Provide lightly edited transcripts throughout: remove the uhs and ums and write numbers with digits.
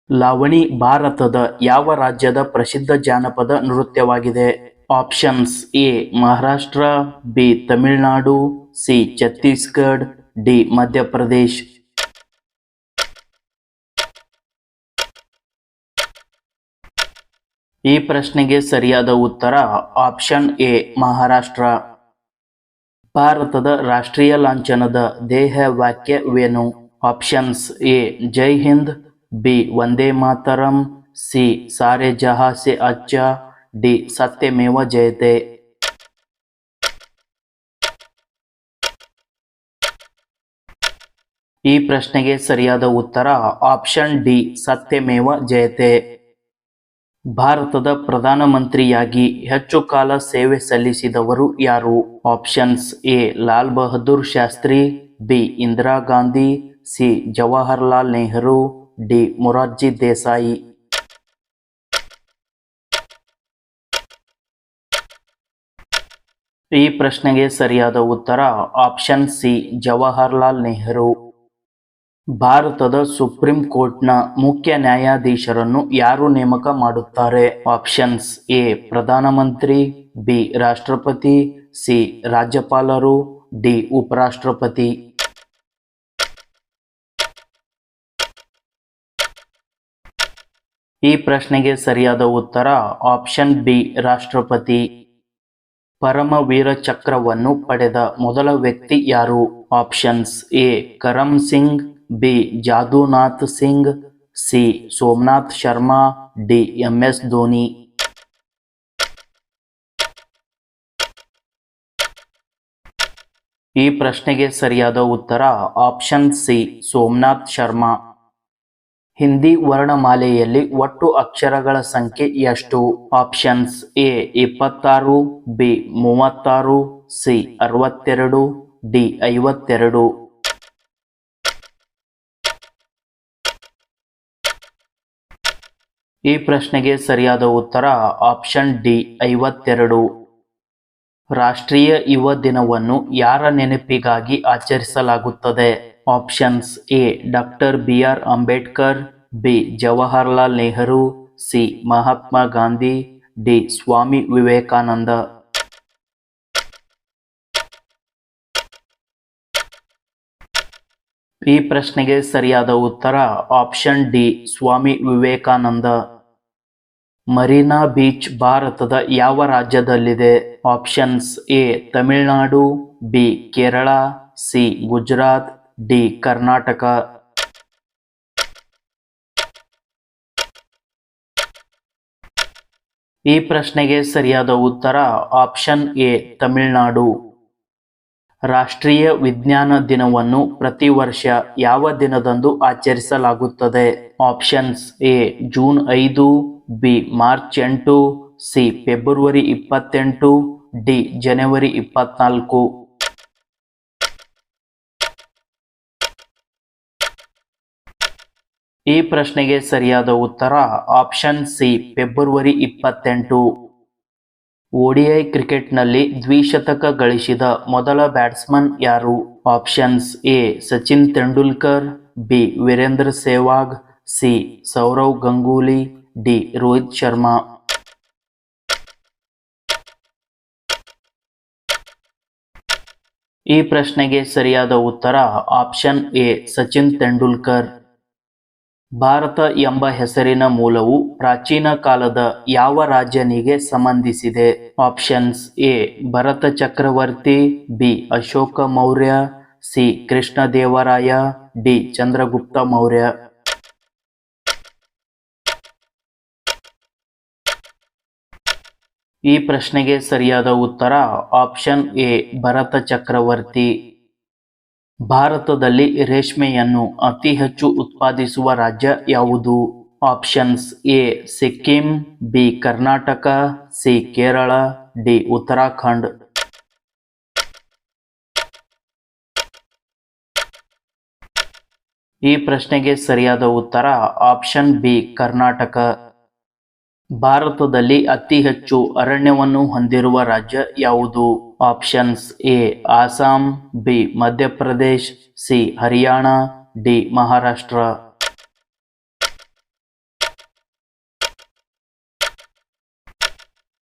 ಲಾವಣಿ ಭಾರತದ ಯಾವ ರಾಜ್ಯದ ಪ್ರಸಿದ್ಧ ಜಾನಪದ ನೃತ್ಯವಾಗಿದೆ? Options: A Maharashtra, B Tamil Nadu, C Chhattisgarh, D Madhya Pradesh. ಈ ಪ್ರಶ್ನೆಗೆ ಸರಿಯಾದ ಉತ್ತರ ಆಪ್ಷನ್ ಎ ಮಹಾರಾಷ್ಟ್ರ. ಭಾರತದ ರಾಷ್ಟ್ರೀಯ ಲಾಂಛನದ ಧ್ಯೇಯವಾಕ್ಯವೇನು? Options: A Jai Hind, B Vande Mataram, C ಸಾರೆ ಜಹಾಂ ಸೆ ಅಚ್ಚಾ, ಡಿ ಸತ್ಯಮೇವ ಜಯತೆ. ಈ ಪ್ರಶ್ನೆಗೆ ಸರಿಯಾದ ಉತ್ತರ ಆಪ್ಷನ್ ಡಿ ಸತ್ಯಮೇವ ಜಯತೆ. ಭಾರತದ ಪ್ರಧಾನಮಂತ್ರಿಯಾಗಿ ಹೆಚ್ಚು ಕಾಲ ಸೇವೆ ಸಲ್ಲಿಸಿದವರು ಯಾರು? Options: A Lal Bahadur Shastri, B Indira Gandhi, C Jawaharlal Nehru, D Morarji Desai. ಈ ಪ್ರಶ್ನೆಗೆ ಸರಿಯಾದ ಉತ್ತರ ಆಪ್ಷನ್ ಸಿ ಜವಾಹರ್ಲಾಲ್ ನೆಹರು. ಭಾರತದ ಸುಪ್ರೀಂ ಕೋರ್ಟ್ನ ಮುಖ್ಯ ನ್ಯಾಯಾಧೀಶರನ್ನು ಯಾರು ನೇಮಕ ಮಾಡುತ್ತಾರೆ? ಆಪ್ಷನ್ಸ್: ಎ ಪ್ರಧಾನಮಂತ್ರಿ, ಬಿ ರಾಷ್ಟ್ರಪತಿ, ಸಿ ರಾಜ್ಯಪಾಲರು, ಡಿ ಉಪರಾಷ್ಟ್ರಪತಿ. ಈ ಪ್ರಶ್ನೆಗೆ ಸರಿಯಾದ ಉತ್ತರ ಆಪ್ಷನ್ ಬಿ ರಾಷ್ಟ್ರಪತಿ. ಪರಮವೀರ ಚಕ್ರವನ್ನು ಪಡೆದ ಮೊದಲ ವ್ಯಕ್ತಿ ಯಾರು? Options: A Karam Singh, B Jadunath Singh, C Somnath Sharma, D MS Dhoni. ಈ ಪ್ರಶ್ನೆಗೆ ಸರಿಯಾದ ಉತ್ತರ ಆಪ್ಷನ್ ಸಿ ಸೋಮನಾಥ್ ಶರ್ಮಾ. ಹಿಂದಿ ವರ್ಣಮಾಲೆಯಲ್ಲಿ ಒಟ್ಟು ಅಕ್ಷರಗಳ ಸಂಖ್ಯೆ ಎಷ್ಟು? Options: A 26, B 36, C 62, D 52. ಈ ಪ್ರಶ್ನೆಗೆ ಸರಿಯಾದ ಉತ್ತರ ಆಪ್ಷನ್ ಡಿ 52. ರಾಷ್ಟ್ರೀಯ ಯುವ ದಿನವನ್ನು ಯಾರ ನೆನಪಿಗಾಗಿ ಆಚರಿಸಲಾಗುತ್ತದೆ? Options: A doctor BR Ambedkar, B Jawaharlal Nehru, C Mahatma Gandhi, D Swami Vivekananda. ಈ ಪ್ರಶ್ನೆಗೆ ಸರಿಯಾದ ಉತ್ತರ option D Swami Vivekananda. Marina beach ಭಾರತದ ಯಾವ ರಾಜ್ಯದಲ್ಲಿದೆ? Options: A Tamil Nadu, B Kerala, C Gujarat, D Karnataka. ಈ ಪ್ರಶ್ನೆಗೆ ಸರಿಯಾದ ಉತ್ತರ ಆಪ್ಷನ್ ಎ ತಮಿಳುನಾಡು. ರಾಷ್ಟ್ರೀಯ ವಿಜ್ಞಾನ ದಿನವನ್ನು ಪ್ರತಿ ವರ್ಷ ಯಾವ ದಿನದಂದು ಆಚರಿಸಲಾಗುತ್ತದೆ? Options: A June 5, B March 8, C February 28, D ಜನವರಿ 24. ಈ ಪ್ರಶ್ನೆಗೆ ಸರಿಯಾದ ಉತ್ತರ ಆಪ್ಷನ್ ಸಿ ಫೆಬ್ರವರಿ 28. ODI ಕ್ರಿಕೆಟ್ನಲ್ಲಿ ದ್ವಿಶತಕ ಗಳಿಸಿದ ಮೊದಲ ಬ್ಯಾಟ್ಸ್ಮನ್ ಯಾರು? Options: A Sachin Tendulkar, B Virender Sehwag, C Sourav Ganguly, D Rohit Sharma. ಈ ಪ್ರಶ್ನೆಗೆ ಸರಿಯಾದ ಉತ್ತರ ಆಪ್ಷನ್ ಎ ಸಚಿನ್ ತೆಂಡೂಲ್ಕರ್. ಭಾರತ ಎಂಬ ಹೆಸರಿನ ಮೂಲವು ಪ್ರಾಚೀನ ಕಾಲದ ಯಾವ ರಾಜನಿಗೆ ಸಂಬಂಧಿಸಿದೆ? Options: A Bharata Chakravarti, B Ashoka Maurya, C Krishnadevaraya, D Chandragupta Maurya. ಈ ಪ್ರಶ್ನೆಗೆ ಸರಿಯಾದ ಉತ್ತರ ಆಪ್ಷನ್ ಎ ಭರತ ಚಕ್ರವರ್ತಿ. ಭಾರತದಲ್ಲಿ ರೇಷ್ಮೆಯನ್ನು ಅತಿ ಹೆಚ್ಚು ಉತ್ಪಾದಿಸುವ ರಾಜ್ಯ ಯಾವುದು? Options: A Sikkim, B Karnataka, C Kerala, D Uttarakhand. ಈ ಪ್ರಶ್ನೆಗೆ ಸರಿಯಾದ ಉತ್ತರ ಆಪ್ಷನ್ ಬಿ ಕರ್ನಾಟಕ. ಭಾರತದಲ್ಲಿ ಅತಿ ಹೆಚ್ಚು ಅರಣ್ಯವನ್ನು ಹೊಂದಿರುವ ರಾಜ್ಯ ಯಾವುದು? Options: A Assam, B Madhya Pradesh, C Haryana, D Maharashtra.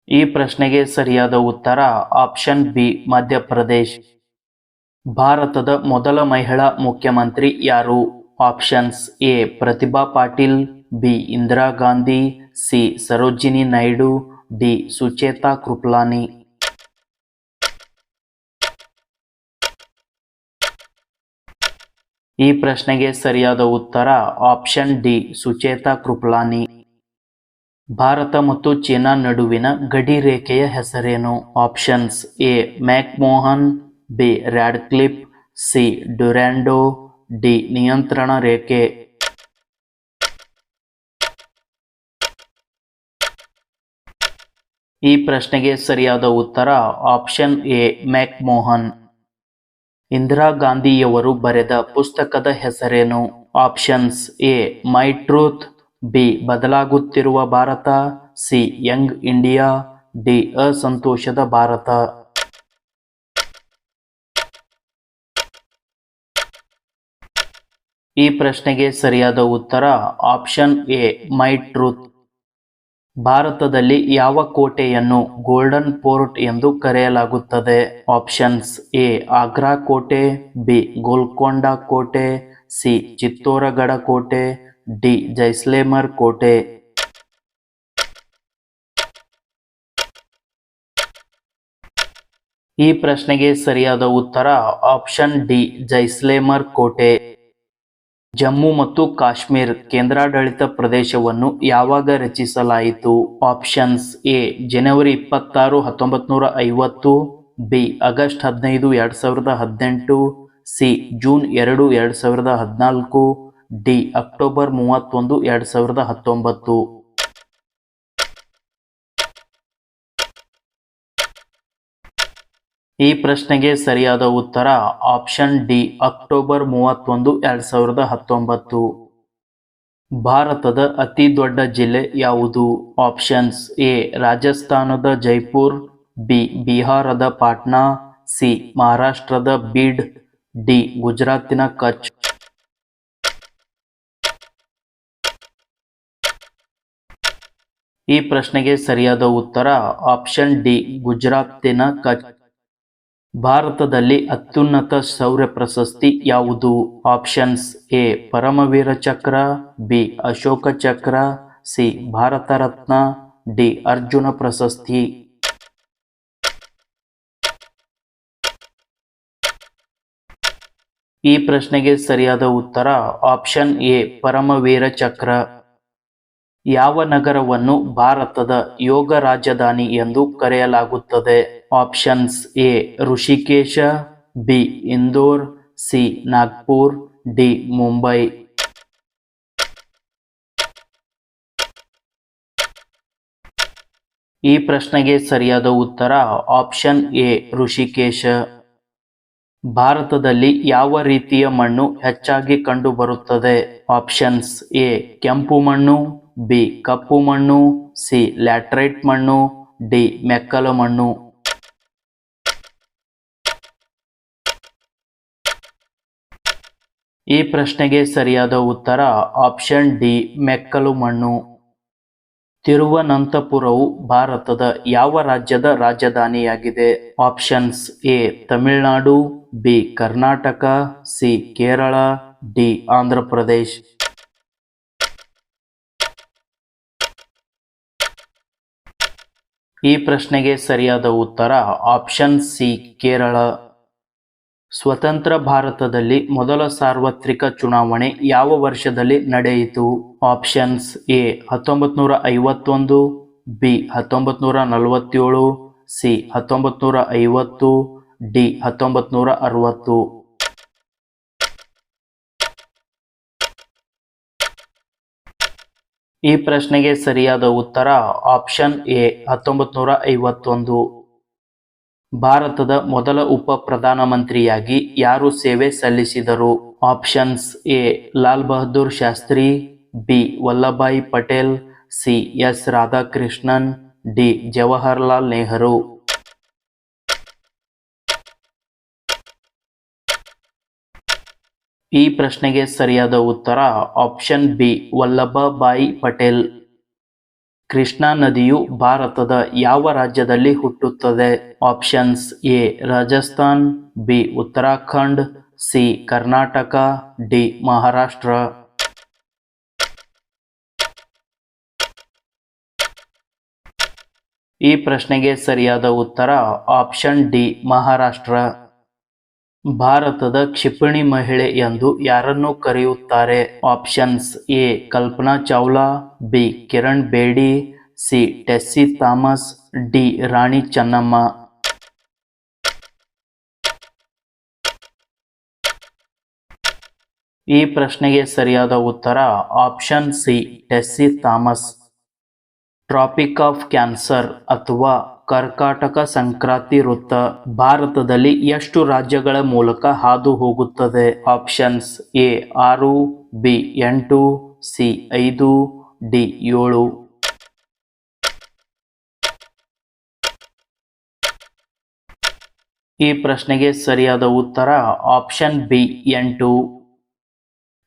ಈ ಪ್ರಶ್ನೆಗೆ ಸರಿಯಾದ ಉತ್ತರ ಆಪ್ಷನ್ ಬಿ ಮಧ್ಯಪ್ರದೇಶ್. ಭಾರತದ ಮೊದಲ ಮಹಿಳಾ ಮುಖ್ಯಮಂತ್ರಿ ಯಾರು? Options A Pratibha Patil, B Indira Gandhi, C Sarojini Naidu, D Sucheta Kripalani. ಈ ಪ್ರಶ್ನೆಗೆ ಸರಿಯಾದ ಉತ್ತರ ಆಪ್ಷನ್ ಡಿ ಸುಚೇತಾ ಕೃಪಲಾನಿ. ಭಾರತ ಮತ್ತು ಚೀನಾ ನಡುವಿನ ಗಡಿ ರೇಖೆಯ ಹೆಸರೇನು? Options A McMahon, B Radcliffe, C Durand, D ನಿಯಂತ್ರಣ ರೇಖೆ. ಈ ಪ್ರಶ್ನೆಗೆ ಸರಿಯಾದ ಉತ್ತರ ಆಪ್ಷನ್ ಎ ಮ್ಯಾಕ್ಮೋಹನ್. ಇಂದಿರಾ ಗಾಂಧಿಯವರು ಬರೆದ ಪುಸ್ತಕದ ಹೆಸರೇನು? Options A my truth, B ಬದಲಾಗುತ್ತಿರುವ ಭಾರತ, ಸಿ ಯಂಗ್ ಇಂಡಿಯಾ, ಡಿ ಅಸಂತೋಷದ ಭಾರತ. ಈ ಪ್ರಶ್ನೆಗೆ ಸರಿಯಾದ ಉತ್ತರ ಆಪ್ಷನ್ ಎ ಮೈ ಟ್ರೂತ್. ಭಾರತದಲ್ಲಿ ಯಾವ ಕೋಟೆಯನ್ನು ಗೋಲ್ಡನ್ ಫೋರ್ಟ್ ಎಂದು ಕರೆಯಲಾಗುತ್ತದೆ? ಆಪ್ಷನ್ಸ್ ಎ ಆಗ್ರಾ ಕೋಟೆ, ಬಿ ಗೋಲ್ಕೊಂಡ ಕೋಟೆ, ಸಿ ಚಿತ್ತೋರಗಡ ಕೋಟೆ, ಡಿ ಜೈಸಲ್ಮೇರ್ ಕೋಟೆ. ಈ ಪ್ರಶ್ನೆಗೆ ಸರಿಯಾದ ಉತ್ತರ ಆಪ್ಷನ್ ಡಿ ಜೈಸಲ್ಮೇರ್ ಕೋಟೆ. ಜಮ್ಮು ಮತ್ತು ಕಾಶ್ಮೀರ್ ಕೇಂದ್ರಾಡಳಿತ ಪ್ರದೇಶವನ್ನು ಯಾವಾಗ ರಚಿಸಲಾಯಿತು? Options A January 26, 1950, B August 15, 2018, C June 2, 2014, D October 31, 2019. ಈ ಪ್ರಶ್ನೆಗೆ ಸರಿಯಾದ ಉತ್ತರ ಆಪ್ಷನ್ ಡಿ ಅಕ್ಟೋಬರ್ 31, 2019. ಭಾರತದ ಅತಿ ದೊಡ್ಡ ಜಿಲ್ಲೆ ಯಾವುದು? ಆಪ್ಷನ್ಸ್ ಎ ರಾಜಸ್ಥಾನದ ಜೈಪುರ್, ಬಿ ಬಿಹಾರದ ಪಾಟ್ನಾ, ಸಿ ಮಹಾರಾಷ್ಟ್ರದ ಬೀಡ್, ಡಿ ಗುಜರಾತಿನ ಕಚ್. ಈ ಪ್ರಶ್ನೆಗೆ ಸರಿಯಾದ ಉತ್ತರ ಆಪ್ಷನ್ ಡಿ ಗುಜರಾತಿನ ಕಚ್. ಭಾರತದಲ್ಲಿ ಅತ್ಯುನ್ನತ ಶೌರ್ಯ ಪ್ರಶಸ್ತಿ ಯಾವುದು? Options A Paramvir Chakra, B Ashoka Chakra, C Bharat Ratna, D Arjuna ಪ್ರಶಸ್ತಿ. ಈ ಪ್ರಶ್ನೆಗೆ ಸರಿಯಾದ ಉತ್ತರ ಆಪ್ಷನ್ ಎ ಪರಮವೀರ ಚಕ್ರ. ಯಾವ ನಗರವನ್ನು ಭಾರತದ ಯೋಗ ರಾಜಧಾನಿ ಎಂದು ಕರೆಯಲಾಗುತ್ತದೆ? Options A Rishikesh, B Indore, C Nagpur, D Mumbai. ಈ ಪ್ರಶ್ನೆಗೆ ಸರಿಯಾದ ಉತ್ತರ ಆಪ್ಷನ್ ಎ ಋಷಿಕೇಶ. ಭಾರತದಲ್ಲಿ ಯಾವ ರೀತಿಯ ಮಣ್ಣು ಹೆಚ್ಚಾಗಿ ಕಂಡುಬರುತ್ತದೆ? ಆಪ್ಷನ್ಸ್ ಎ ಕೆಂಪು ಮಣ್ಣು, ಬಿ ಕಪ್ಪು ಮಣ್ಣು, ಸಿ ಲ್ಯಾಟರೈಟ್ ಮಣ್ಣು, ಡಿ ಮೆಕ್ಕಲು ಮಣ್ಣು. ಈ ಪ್ರಶ್ನೆಗೆ ಸರಿಯಾದ ಉತ್ತರ ಆಪ್ಷನ್ ಡಿ ಮೆಕ್ಕಲು ಮಣ್ಣು. ತಿರುವನಂತಪುರವು ಭಾರತದ ಯಾವ ರಾಜ್ಯದ ರಾಜಧಾನಿಯಾಗಿದೆ? Options A Tamil Nadu, B Karnataka, C Kerala, D Andhra Pradesh. ಈ ಪ್ರಶ್ನೆಗೆ ಸರಿಯಾದ ಉತ್ತರ ಆಪ್ಷನ್ ಸಿ ಕೇರಳ. ಸ್ವತಂತ್ರ ಭಾರತದಲ್ಲಿ ಮೊದಲ ಸಾರ್ವತ್ರಿಕ ಚುನಾವಣೆ ಯಾವ ವರ್ಷದಲ್ಲಿ ನಡೆಯಿತು? Options A 1951, B 1947, C 1950, D 1960. ಈ ಪ್ರಶ್ನೆಗೆ ಸರಿಯಾದ ಉತ್ತರ ಆಪ್ಷನ್ ಎ 1951. ಭಾರತದ ಮೊದಲ ಉಪ ಪ್ರಧಾನಮಂತ್ರಿಯಾಗಿ ಯಾರು ಸೇವೆ ಸಲ್ಲಿಸಿದರು? Options A Lal Bahadur Shastri, B Vallabhbhai Patel, C S Radhakrishnan, D Jawaharlal Nehru. ಈ ಪ್ರಶ್ನೆಗೆ ಸರಿಯಾದ ಉತ್ತರ ಆಪ್ಷನ್ ಬಿ ವಲ್ಲಭಭಾಯಿ ಪಟೇಲ್. ಕೃಷ್ಣಾ ನದಿಯು ಭಾರತದ ಯಾವ ರಾಜ್ಯದಲ್ಲಿ ಹುಟ್ಟುತ್ತದೆ? Options A Rajasthan, B Uttarakhand, C Karnataka, D Maharashtra. ಈ ಪ್ರಶ್ನೆಗೆ ಸರಿಯಾದ ಉತ್ತರ ಆಪ್ಷನ್ ಡಿ ಮಹಾರಾಷ್ಟ್ರ. ಭಾರತದ ಕ್ಷಿಪಣಿ ಮಹಿಳೆ ಎಂದು ಯಾರನ್ನು ಕರೆಯುತ್ತಾರೆ? Options A Kalpana Chawla, B Kiran Bedi, C Tessy Thomas, D Rani Chennamma. ಈ ಪ್ರಶ್ನೆಗೆ ಸರಿಯಾದ ಉತ್ತರ option C Tessy Thomas. Tropic of cancer ಅಥವಾ ಕರ್ಕಾಟಕ ಸಂಕ್ರಾಂತಿ ವೃತ್ತ ಭಾರತದಲ್ಲಿ ಎಷ್ಟು ರಾಜ್ಯಗಳ ಮೂಲಕ ಹಾದು ಹೋಗುತ್ತದೆ? Options A 6, B 8, C 5, D 7. ಈ ಪ್ರಶ್ನೆಗೆ ಸರಿಯಾದ ಉತ್ತರ ಆಪ್ಷನ್ ಬಿ 8.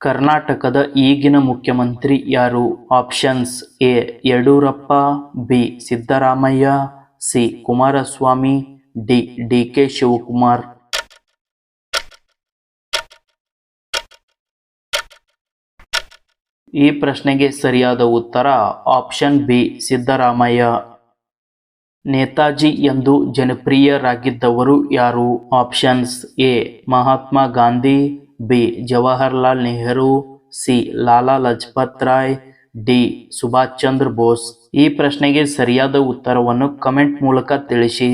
ಕರ್ನಾಟಕದ ಈಗಿನ ಮುಖ್ಯಮಂತ್ರಿ ಯಾರು? Options A Yediyurappa, B Siddaramaiah, C Kumaraswamy, D D K Shivakumar. ಈ ಪ್ರಶ್ನೆಗೆ ಸರಿಯಾದ ಉತ್ತರ ಆಪ್ಷನ್ ಬಿ ಸಿದ್ದರಾಮಯ್ಯ. ನೇತಾಜಿ ಎಂದು ಜನಪ್ರಿಯರಾಗಿದ್ದವರು ಯಾರು? Options A Mahatma Gandhi, B Jawaharlal Nehru, C Lala Lajpat Rai, D Subhash Chandra Bose. ಈ ಪ್ರಶ್ನೆಗೆ ಸರಿಯಾದ ಉತ್ತರವನ್ನು ಕಮೆಂಟ್ ಮೂಲಕ ತಿಳಿಸಿ.